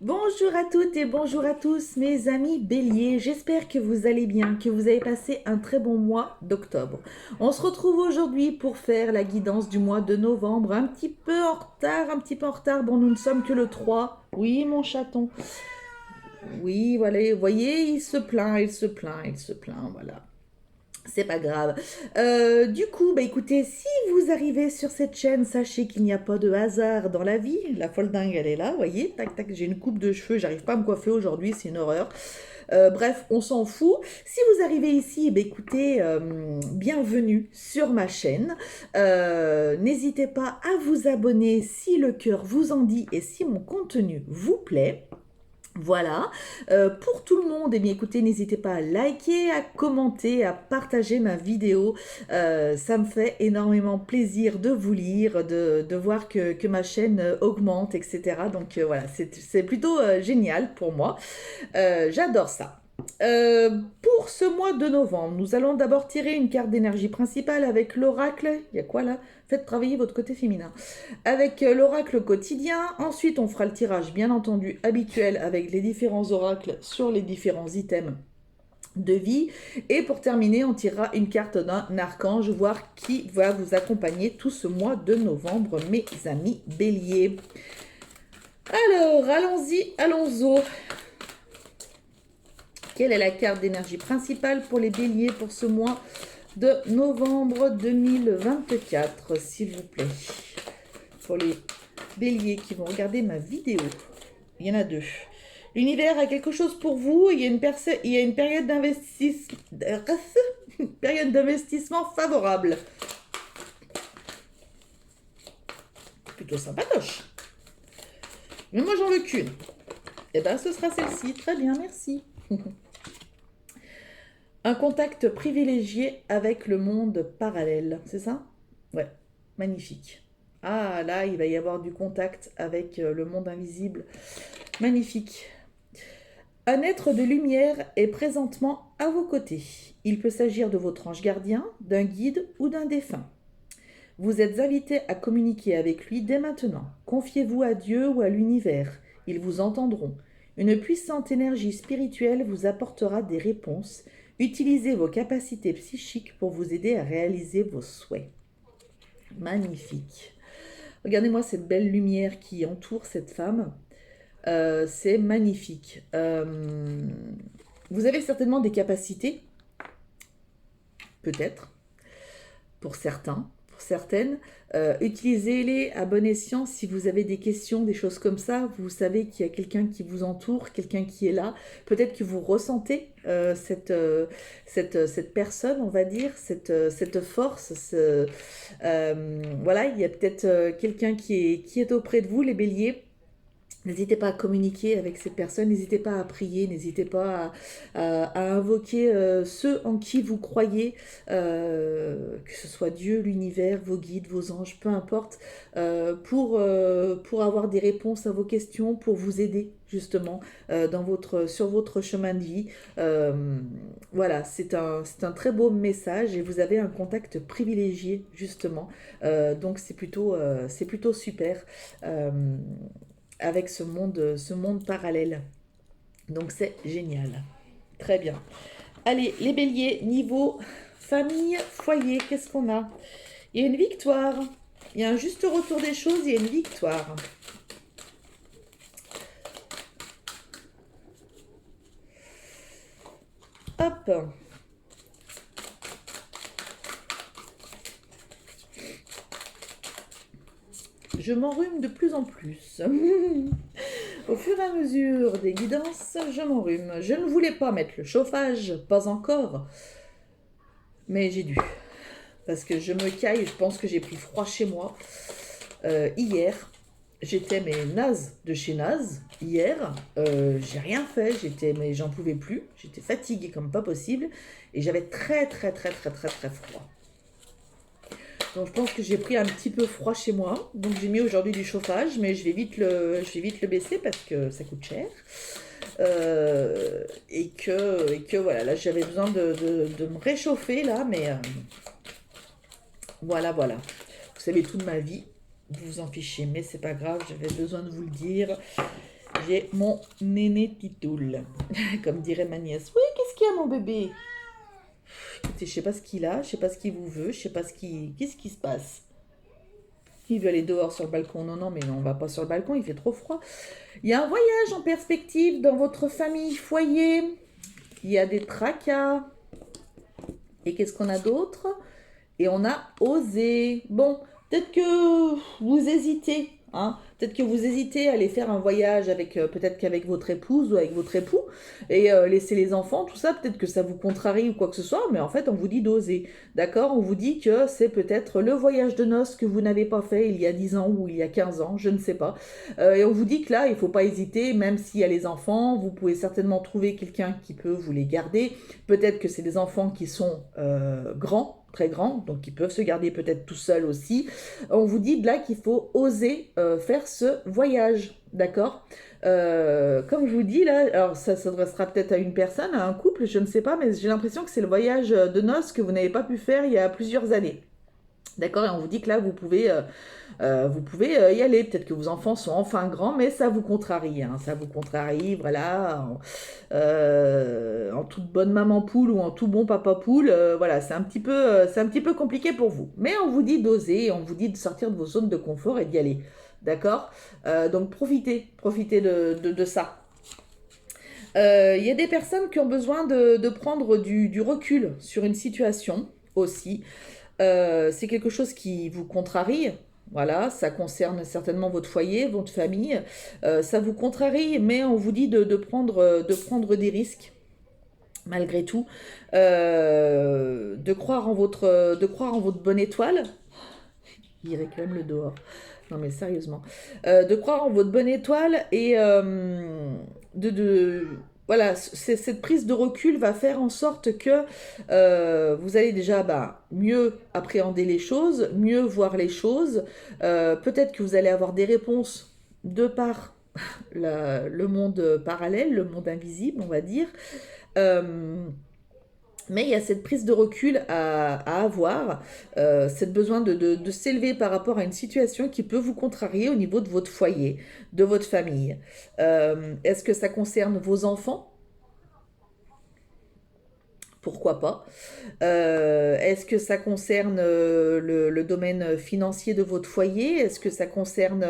Bonjour à toutes et bonjour à tous mes amis béliers, j'espère que vous allez bien, que vous avez passé un très bon mois d'octobre. On se retrouve aujourd'hui pour faire la guidance du mois de novembre, un petit peu en retard, bon nous ne sommes que le 3. Oui mon chaton, oui voilà, vous voyez il se plaint, voilà. C'est pas grave. Du coup, bah écoutez, si vous arrivez sur cette chaîne, sachez qu'il n'y a pas de hasard dans la vie. La folle dingue, elle est là, vous voyez. Tac, tac, j'ai une coupe de cheveux, j'arrive pas à me coiffer aujourd'hui, c'est une horreur. Bref, on s'en fout. Si vous arrivez ici, bah écoutez, bienvenue sur ma chaîne. N'hésitez pas à vous abonner si le cœur vous en dit et si mon contenu vous plaît. Voilà, pour tout le monde, eh bien écoutez, n'hésitez pas à liker, à commenter, à partager ma vidéo. Ça me fait énormément plaisir de vous lire, de voir que ma chaîne augmente, etc. Donc voilà, c'est plutôt génial pour moi. J'adore ça. Pour ce mois de novembre, nous allons d'abord tirer une carte d'énergie principale avec l'oracle. Il y a quoi là? Faites travailler votre côté féminin. Avec l'oracle quotidien. Ensuite, on fera le tirage, bien entendu, habituel avec les différents oracles sur les différents items de vie. Et pour terminer, on tirera une carte d'un archange, voir qui va vous accompagner tout ce mois de novembre, mes amis béliers. Alors, allons-y, allons-y. Quelle est la carte d'énergie principale pour les béliers pour ce mois de novembre 2024, s'il vous plaît? Pour les béliers qui vont regarder ma vidéo. Il y en a deux. L'univers a quelque chose pour vous. Il y a une période d'investissement favorable. Plutôt sympatoche. Mais moi, j'en veux qu'une. Eh bien, ce sera celle-ci. Très bien, merci. Un contact privilégié avec le monde parallèle, c'est ça? Ouais, magnifique. Ah là, il va y avoir du contact avec le monde invisible. Magnifique. Un être de lumière est présentement à vos côtés. Il peut s'agir de votre ange gardien, d'un guide ou d'un défunt. Vous êtes invité à communiquer avec lui dès maintenant. Confiez-vous à Dieu ou à l'univers. Ils vous entendront. Une puissante énergie spirituelle vous apportera des réponses. Utilisez vos capacités psychiques pour vous aider à réaliser vos souhaits. Magnifique. Regardez-moi cette belle lumière qui entoure cette femme. C'est magnifique. Vous avez certainement des capacités, peut-être, pour certains, pour certaines. Utilisez-les à bon escient si vous avez des questions, des choses comme ça. Vous savez qu'il y a quelqu'un qui vous entoure, quelqu'un qui est là. Peut-être que vous ressentez cette personne, on va dire, cette force. Voilà, il y a peut-être quelqu'un qui est auprès de vous, les béliers. N'hésitez pas à communiquer avec cette personne, n'hésitez pas à prier, n'hésitez pas à invoquer ceux en qui vous croyez, que ce soit Dieu, l'univers, vos guides, vos anges, peu importe, pour avoir des réponses à vos questions, pour vous aider justement sur votre chemin de vie. Voilà, c'est un très beau message et vous avez un contact privilégié justement. Donc c'est plutôt super. Avec ce monde parallèle. Donc c'est génial. Très bien. Allez, les béliers, niveau famille, foyer, qu'est-ce qu'on a? Il y a une victoire. Il y a un juste retour des choses, il y a une victoire. Hop. Je m'enrhume de plus en plus. Au fur et à mesure des guidances, je m'enrhume. Je ne voulais pas mettre le chauffage, pas encore. Mais j'ai dû. Parce que je me caille, je pense que j'ai pris froid chez moi. Hier, j'étais naze de chez naze. Hier, j'ai rien fait, mais j'en pouvais plus. J'étais fatiguée comme pas possible. Et j'avais très froid. Donc je pense que j'ai pris un petit peu froid chez moi. Donc j'ai mis aujourd'hui du chauffage, mais je vais vite le baisser parce que ça coûte cher. Et que voilà, là j'avais besoin de me réchauffer là, mais voilà. Vous savez toute ma vie, vous vous en fichez, mais c'est pas grave, j'avais besoin de vous le dire. J'ai mon néné titoule, comme dirait ma nièce. Oui, qu'est-ce qu'il y a, mon bébé? Écoutez, je sais pas ce qu'il a, je sais pas ce qu'il vous veut, je sais pas qu'est-ce qui se passe. Il veut aller dehors sur le balcon. Non, non, mais non, on va pas sur le balcon, il fait trop froid. Il y a un voyage en perspective dans votre famille, foyer. Il y a des tracas. Et qu'est-ce qu'on a d'autre? Et on a osé. Bon, peut-être que vous hésitez, hein. Peut-être que vous hésitez à aller faire un voyage avec, peut-être qu'avec votre épouse ou avec votre époux, et laisser les enfants, tout ça, peut-être que ça vous contrarie ou quoi que ce soit, mais en fait, on vous dit d'oser, d'accord? On vous dit que c'est peut-être le voyage de noces que vous n'avez pas fait il y a 10 ans ou il y a 15 ans, je ne sais pas. Et on vous dit que là, il ne faut pas hésiter, même s'il y a les enfants, vous pouvez certainement trouver quelqu'un qui peut vous les garder. Peut-être que c'est des enfants qui sont grands, très grands, donc qui peuvent se garder peut-être tout seuls aussi. On vous dit là qu'il faut oser faire ce voyage, d'accord? Comme je vous dis là, alors ça s'adressera peut-être à une personne, à un couple, je ne sais pas, mais j'ai l'impression que c'est le voyage de noces que vous n'avez pas pu faire il y a plusieurs années. D'accord? Et on vous dit que là, vous pouvez y aller. Peut-être que vos enfants sont enfin grands, mais ça vous contrarie, hein. Ça vous contrarie, voilà. En toute bonne maman poule ou en tout bon papa poule, voilà, c'est un petit peu compliqué pour vous. Mais on vous dit d'oser, on vous dit de sortir de vos zones de confort et d'y aller. D'accord? Donc profitez de ça. Il y a des personnes qui ont besoin de prendre du recul sur une situation aussi. C'est quelque chose qui vous contrarie. Voilà, ça concerne certainement votre foyer, votre famille. Ça vous contrarie, mais on vous dit de prendre des risques, malgré tout. De croire en votre bonne étoile. Il réclame le dehors. Non mais sérieusement. De croire en votre bonne étoile et voilà, cette prise de recul va faire en sorte que vous allez déjà mieux appréhender les choses, mieux voir les choses. Peut-être que vous allez avoir des réponses de par le monde parallèle, le monde invisible, on va dire. Mais il y a cette prise de recul à avoir, cette besoin de s'élever par rapport à une situation qui peut vous contrarier au niveau de votre foyer, de votre famille. Est-ce que ça concerne vos enfants? Pourquoi pas? Est-ce que ça concerne le domaine financier de votre foyer? Est-ce que ça concerne,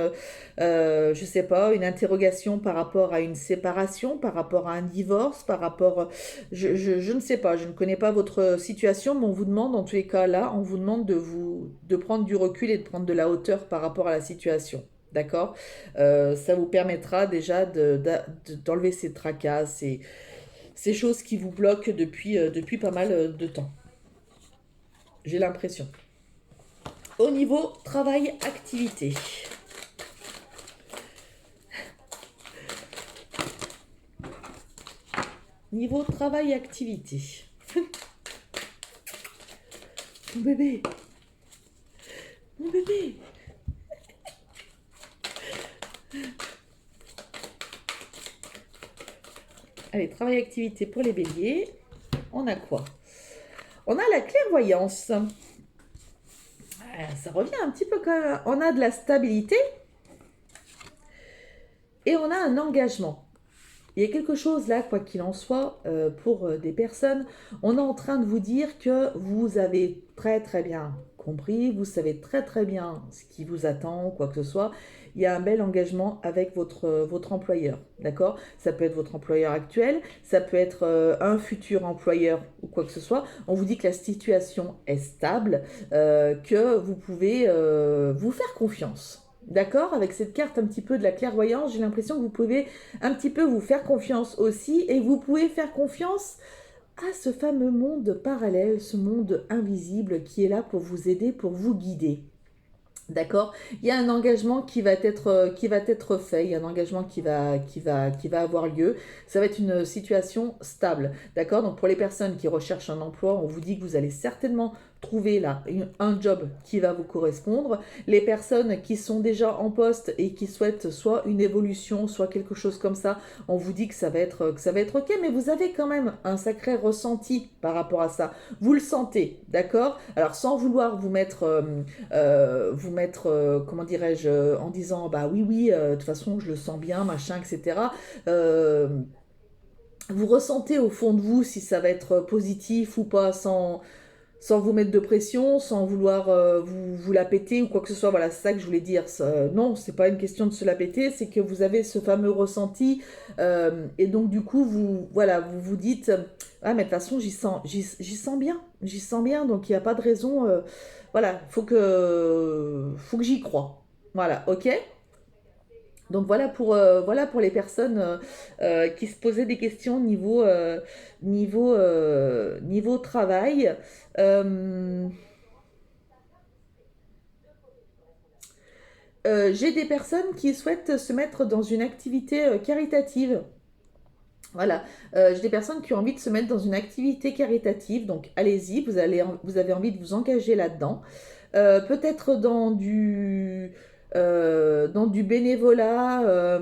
je ne sais pas, une interrogation par rapport à une séparation, par rapport à un divorce, par rapport... je ne sais pas, je ne connais pas votre situation, mais on vous demande, en tous les cas là, on vous demande de prendre du recul et de prendre de la hauteur par rapport à la situation. D'accord? Ça vous permettra déjà d'enlever ces tracas, ces choses qui vous bloquent depuis pas mal de temps. J'ai l'impression. Au niveau travail-activité. Niveau travail-activité. Mon bébé. Mon bébé. Allez, travail-activité pour les béliers. On a quoi? On a la clairvoyance. Ça revient un petit peu quand même. On a de la stabilité et on a un engagement. Il y a quelque chose là, quoi qu'il en soit, pour des personnes, on est en train de vous dire que vous avez très très bien compris, vous savez très très bien ce qui vous attend, quoi que ce soit. Il y a un bel engagement avec votre employeur, d'accord? Ça peut être votre employeur actuel, ça peut être un futur employeur ou quoi que ce soit. On vous dit que la situation est stable, que vous pouvez vous faire confiance. D'accord? Avec cette carte un petit peu de la clairvoyance, j'ai l'impression que vous pouvez un petit peu vous faire confiance aussi et vous pouvez faire confiance à ce fameux monde parallèle, ce monde invisible qui est là pour vous aider, pour vous guider. D'accord? Il y a un engagement qui va être fait, il y a un engagement qui va avoir lieu. Ça va être une situation stable. D'accord? Donc pour les personnes qui recherchent un emploi, on vous dit que vous allez certainement trouver là un job qui va vous correspondre. Les personnes qui sont déjà en poste et qui souhaitent soit une évolution, soit quelque chose comme ça, on vous dit que ça va être ok, mais vous avez quand même un sacré ressenti par rapport à ça. Vous le sentez, d'accord? Alors sans vouloir comment dirais-je, en disant bah oui, oui, de toute façon je le sens bien, machin, etc. Euh, vous ressentez au fond de vous si ça va être positif ou pas, sans vous mettre de pression, sans vouloir vous la péter ou quoi que ce soit. Voilà, c'est ça que je voulais dire. Non, c'est pas une question de se la péter, c'est que vous avez ce fameux ressenti et donc du coup voilà, vous vous dites ah mais de toute façon j'y sens bien, donc il n'y a pas de raison. Voilà, faut que j'y croie. Voilà, ok. Donc voilà pour les personnes qui se posaient des questions niveau travail. Euh, j'ai des personnes qui souhaitent se mettre dans une activité caritative. Voilà, j'ai des personnes qui ont envie de se mettre dans une activité caritative, donc allez-y, vous avez envie de vous engager là-dedans. Peut-être dans du bénévolat,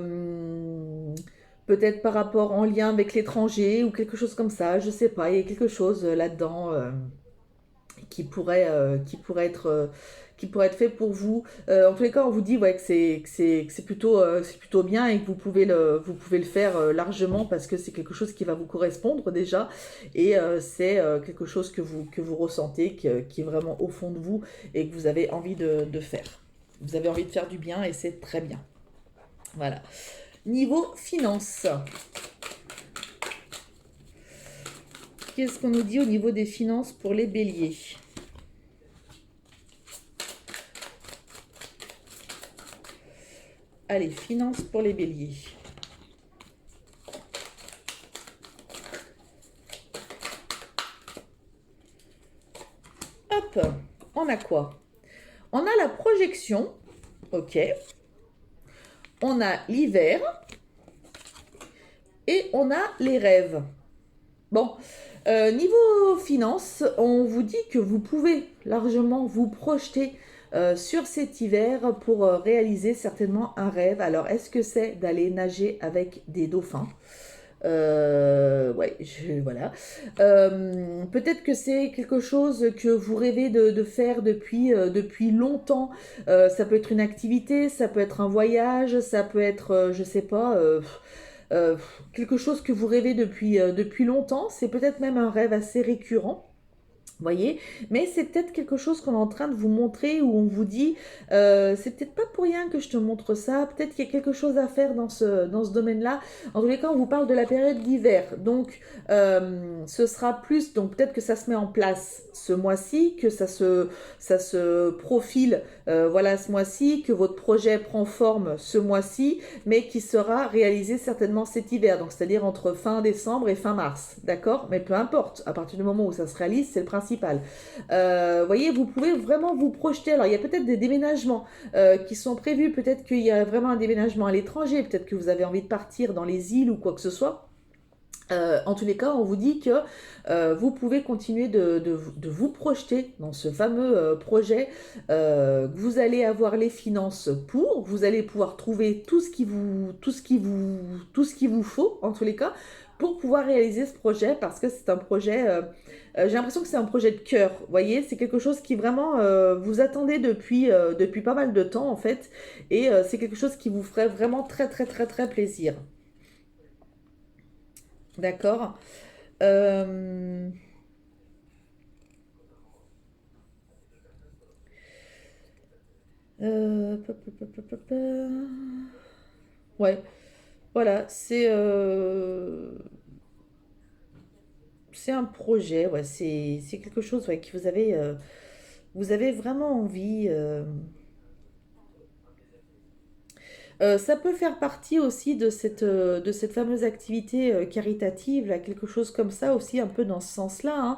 peut-être par rapport en lien avec l'étranger ou quelque chose comme ça, je sais pas, il y a quelque chose là-dedans qui pourrait être fait pour vous. En tous les cas, on vous dit ouais, c'est plutôt bien et que vous pouvez le faire largement parce que c'est quelque chose qui va vous correspondre déjà et c'est quelque chose que vous ressentez, qui est vraiment au fond de vous et que vous avez envie de faire. Vous avez envie de faire du bien et c'est très bien. Voilà. Niveau finance. Qu'est-ce qu'on nous dit au niveau des finances pour les béliers? Allez, finances pour les béliers. Hop, on a quoi? On a la projection, ok. On a l'hiver et on a les rêves. Bon, niveau finance, on vous dit que vous pouvez largement vous projeter sur cet hiver pour réaliser certainement un rêve. Alors, est-ce que c'est d'aller nager avec des dauphins? Ouais, voilà. Peut-être que c'est quelque chose que vous rêvez de faire depuis longtemps. Ça peut être une activité, ça peut être un voyage, ça peut être, je sais pas, euh, quelque chose que vous rêvez depuis longtemps. C'est peut-être même un rêve assez récurrent. Voyez, mais c'est peut-être quelque chose qu'on est en train de vous montrer où on vous dit c'est peut-être pas pour rien que je te montre ça, peut-être qu'il y a quelque chose à faire dans ce domaine-là. En tous les cas, on vous parle de la période d'hiver, donc ce sera plus, donc peut-être que ça se met en place ce mois-ci, que ça se profile voilà ce mois-ci, que votre projet prend forme ce mois-ci, mais qui sera réalisé certainement cet hiver, donc c'est-à-dire entre fin décembre et fin mars, d'accord? Mais peu importe, à partir du moment où ça se réalise, c'est le principal. Voyez, vous pouvez vraiment vous projeter. Alors, il y a peut-être des déménagements qui sont prévus. Peut-être qu'il y a vraiment un déménagement à l'étranger. Peut-être que vous avez envie de partir dans les îles ou quoi que ce soit. En tous les cas, on vous dit que vous pouvez continuer de vous projeter dans ce fameux projet. Vous allez avoir les finances pour, vous allez pouvoir trouver tout ce qui vous faut, en tous les cas, pour pouvoir réaliser ce projet, parce que c'est un projet, j'ai l'impression que c'est un projet de cœur, vous voyez, c'est quelque chose qui vraiment vous attendez depuis pas mal de temps, en fait, et c'est quelque chose qui vous ferait vraiment très, très, très, très plaisir. D'accord. Euh, pa. Ouais, voilà, c'est un projet, ouais, c'est quelque chose ouais, que vous avez vraiment envie. Ça peut faire partie aussi de cette fameuse activité caritative, là, quelque chose comme ça aussi, un peu dans ce sens-là,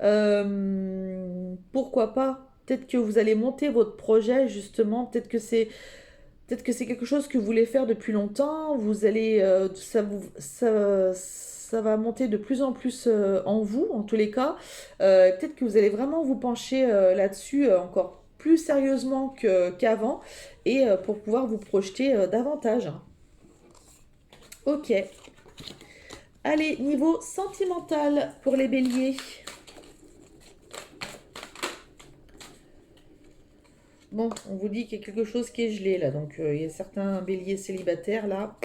hein. Pourquoi pas? Peut-être que vous allez monter votre projet justement, peut-être que c'est Peut-être que c'est quelque chose que vous voulez faire depuis longtemps, vous allez, ça va monter de plus en plus en vous, en tous les cas. Peut-être que vous allez vraiment vous pencher là-dessus encore plus sérieusement qu'avant et pour pouvoir vous projeter davantage. Ok. Allez, niveau sentimental pour les béliers. Bon, on vous dit qu'il y a quelque chose qui est gelé là, donc il y a certains béliers célibataires là.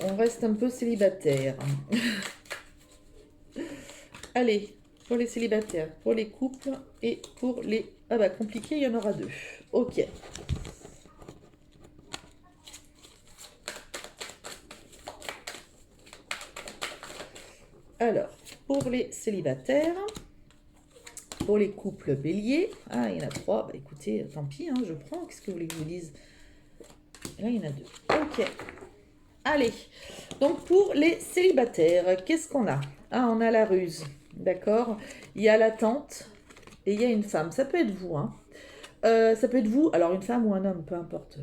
On reste un peu célibataire. Allez, pour les célibataires, pour les couples et pour les... Ah bah compliqué, il y en aura deux. Ok. Alors, pour les célibataires, pour les couples béliers, ah il y en a trois, bah écoutez, tant pis, hein, je prends, qu'est-ce que vous voulez que je vous dise? Là il y en a deux. Ok. Allez, donc pour les célibataires, qu'est-ce qu'on a? Ah, on a la ruse, d'accord? Il y a l'attente et il y a une femme. Ça peut être vous, hein. Ça peut être vous, alors une femme ou un homme, peu importe.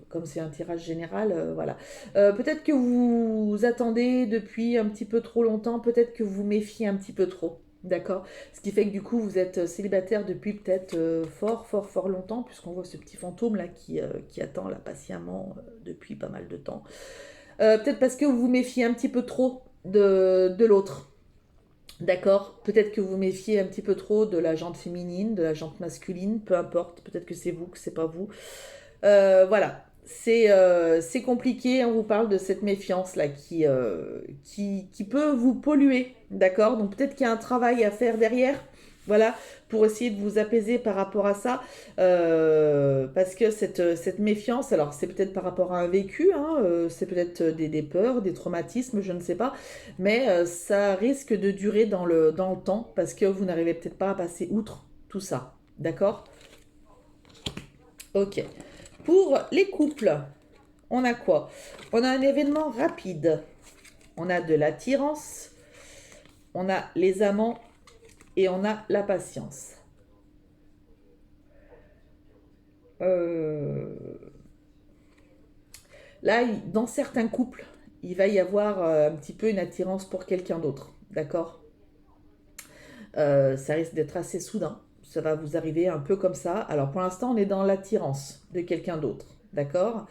Comme c'est un tirage général, voilà. Peut-être que vous attendez depuis un petit peu trop longtemps, peut-être que vous vous méfiez un petit peu trop. D'accord? Ce qui fait que du coup, vous êtes célibataire depuis peut-être fort longtemps, puisqu'on voit ce petit fantôme là qui attend là patiemment depuis pas mal de temps. Peut-être parce que vous vous méfiez un petit peu trop de l'autre. D'accord? Peut-être que vous méfiez un petit peu trop de la jante féminine, de la jante masculine, peu importe. Peut-être que c'est vous, que c'est pas vous. Voilà. C'est compliqué, on vous parle de cette méfiance-là qui peut vous polluer, d'accord? Donc peut-être qu'il y a un travail à faire derrière, voilà, pour essayer de vous apaiser par rapport à ça, parce que cette méfiance, alors c'est peut-être par rapport à un vécu, hein, c'est peut-être des peurs, des traumatismes, je ne sais pas, mais ça risque de durer dans le temps, parce que vous n'arrivez peut-être pas à passer outre tout ça, d'accord? Ok. Pour les couples, on a quoi? On a un événement rapide. On a de l'attirance, on a les amants et on a la patience. Euh, Là, dans certains couples, il va y avoir un petit peu une attirance pour quelqu'un d'autre. D'accord? Ça risque d'être assez soudain. Ça va vous arriver un peu comme ça. Alors pour l'instant, on est dans l'attirance de quelqu'un d'autre. D'accord?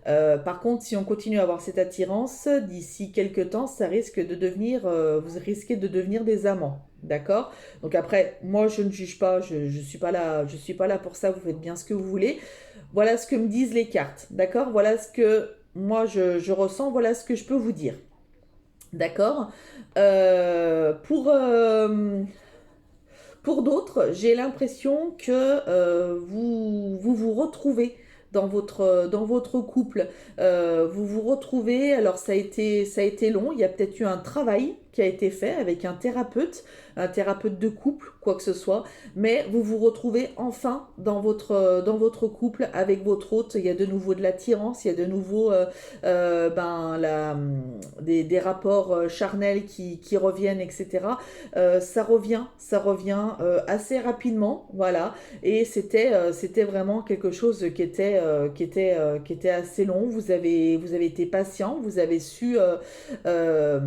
Par contre, si on continue à avoir cette attirance, d'ici quelques temps, ça risque de devenir, vous risquez de devenir des amants, d'accord? Donc après, moi je ne juge pas, je suis pas là, je suis pas là pour ça. Vous faites bien ce que vous voulez. Voilà ce que me disent les cartes, d'accord? Voilà ce que moi je ressens, voilà ce que je peux vous dire, d'accord? Pour d'autres, j'ai l'impression que vous retrouvez dans votre couple. Vous vous retrouvez, alors ça a été long, il y a peut-être eu un travail qui a été fait avec un thérapeute de couple, quoi que ce soit, mais vous vous retrouvez enfin dans votre couple avec votre hôte. Il y a de nouveau de l'attirance, il y a de nouveau des rapports charnels qui reviennent, etc. Ça revient assez rapidement, voilà. Et c'était vraiment quelque chose qui était assez long. Vous avez été patient, vous avez su euh,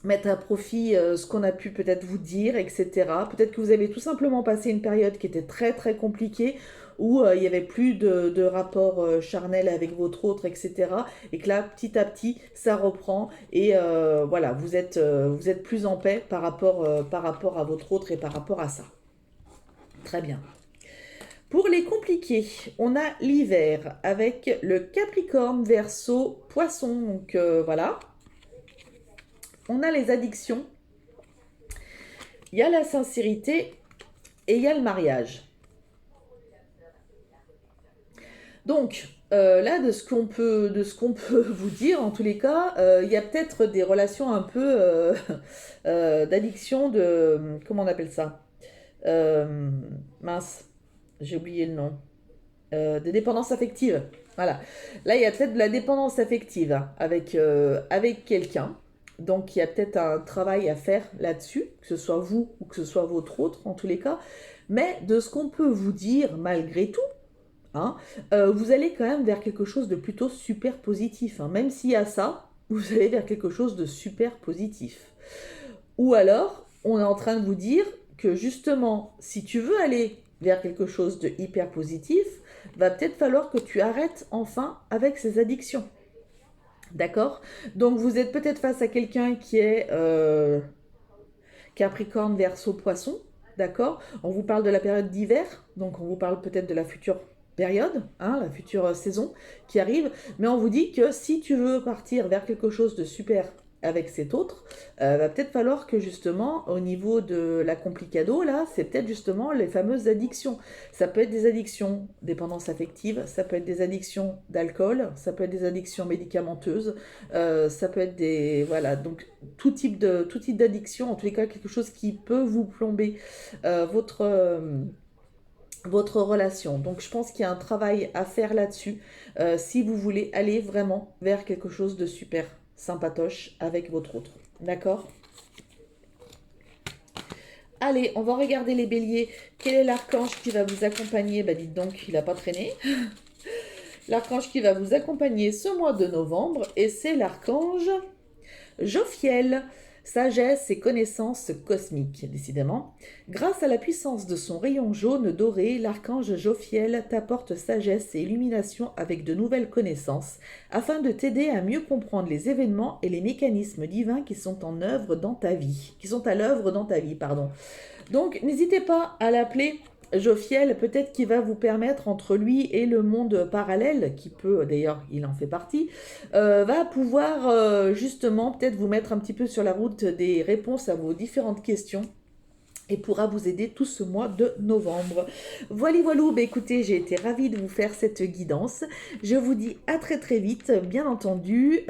mettre à profit ce qu'on a pu peut-être vous dire, etc. Peut-être que vous avez tout simplement passé une période qui était très compliquée, où il n'y avait plus de rapport charnel avec votre autre, etc. Et que là, petit à petit, ça reprend. Et voilà, vous êtes plus en paix par rapport à votre autre et par rapport à ça. Très bien. Pour les compliqués, on a l'hiver avec le Capricorne, Verseau, Poisson. Donc voilà. On a les addictions. Il y a la sincérité et il y a le mariage. Donc, là, de ce qu'on peut vous dire, en tous les cas, il y a peut-être des relations un peu d'addiction, de... Comment on appelle ça? Mince, j'ai oublié le nom. De dépendance affective. Voilà. Là, il y a peut-être de la dépendance affective hein, avec quelqu'un. Donc, il y a peut-être un travail à faire là-dessus, que ce soit vous ou que ce soit votre autre, en tous les cas. Mais de ce qu'on peut vous dire, malgré tout, hein, vous allez quand même vers quelque chose de plutôt super positif, hein. Même s'il y a ça, vous allez vers quelque chose de super positif. Ou alors, on est en train de vous dire que justement, si tu veux aller vers quelque chose de hyper positif, va peut-être falloir que tu arrêtes enfin avec ces addictions. D'accord? Donc vous êtes peut-être face à quelqu'un qui est Capricorne, Verseau, Poisson. D'accord? On vous parle de la période d'hiver, donc on vous parle peut-être de la future période, hein, la future saison qui arrive, mais on vous dit que si tu veux partir vers quelque chose de super avec cet autre, va peut-être falloir que justement au niveau de la complicado, là, c'est peut-être justement les fameuses addictions. Ça peut être des addictions dépendance affective, ça peut être des addictions d'alcool, ça peut être des addictions médicamenteuses, ça peut être des... Voilà, donc tout type d'addiction, en tous les cas quelque chose qui peut vous plomber votre relation. Donc je pense qu'il y a un travail à faire là-dessus si vous voulez aller vraiment vers quelque chose de super sympatoche avec votre autre. D'accord? Allez, on va regarder les béliers. Quel est l'archange qui va vous accompagner? Bah dites donc, il n'a pas traîné. L'archange qui va vous accompagner ce mois de novembre, et c'est l'archange Jophiel. Sagesse et connaissance cosmique, décidément. Grâce à la puissance de son rayon jaune doré, l'archange Jophiel t'apporte sagesse et illumination avec de nouvelles connaissances, afin de t'aider à mieux comprendre les événements et les mécanismes divins qui sont en œuvre dans ta vie, pardon. Donc, n'hésitez pas à l'appeler Jophiel, peut-être qu'il va vous permettre, entre lui et le monde parallèle, qui peut, d'ailleurs, il en fait partie, va pouvoir justement peut-être vous mettre un petit peu sur la route des réponses à vos différentes questions et pourra vous aider tout ce mois de novembre. Voilà, bah écoutez, j'ai été ravie de vous faire cette guidance. Je vous dis à très très vite, bien entendu.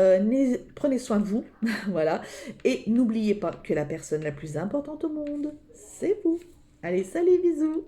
Prenez soin de vous, voilà. Et n'oubliez pas que la personne la plus importante au monde, c'est vous. Allez, salut, bisous.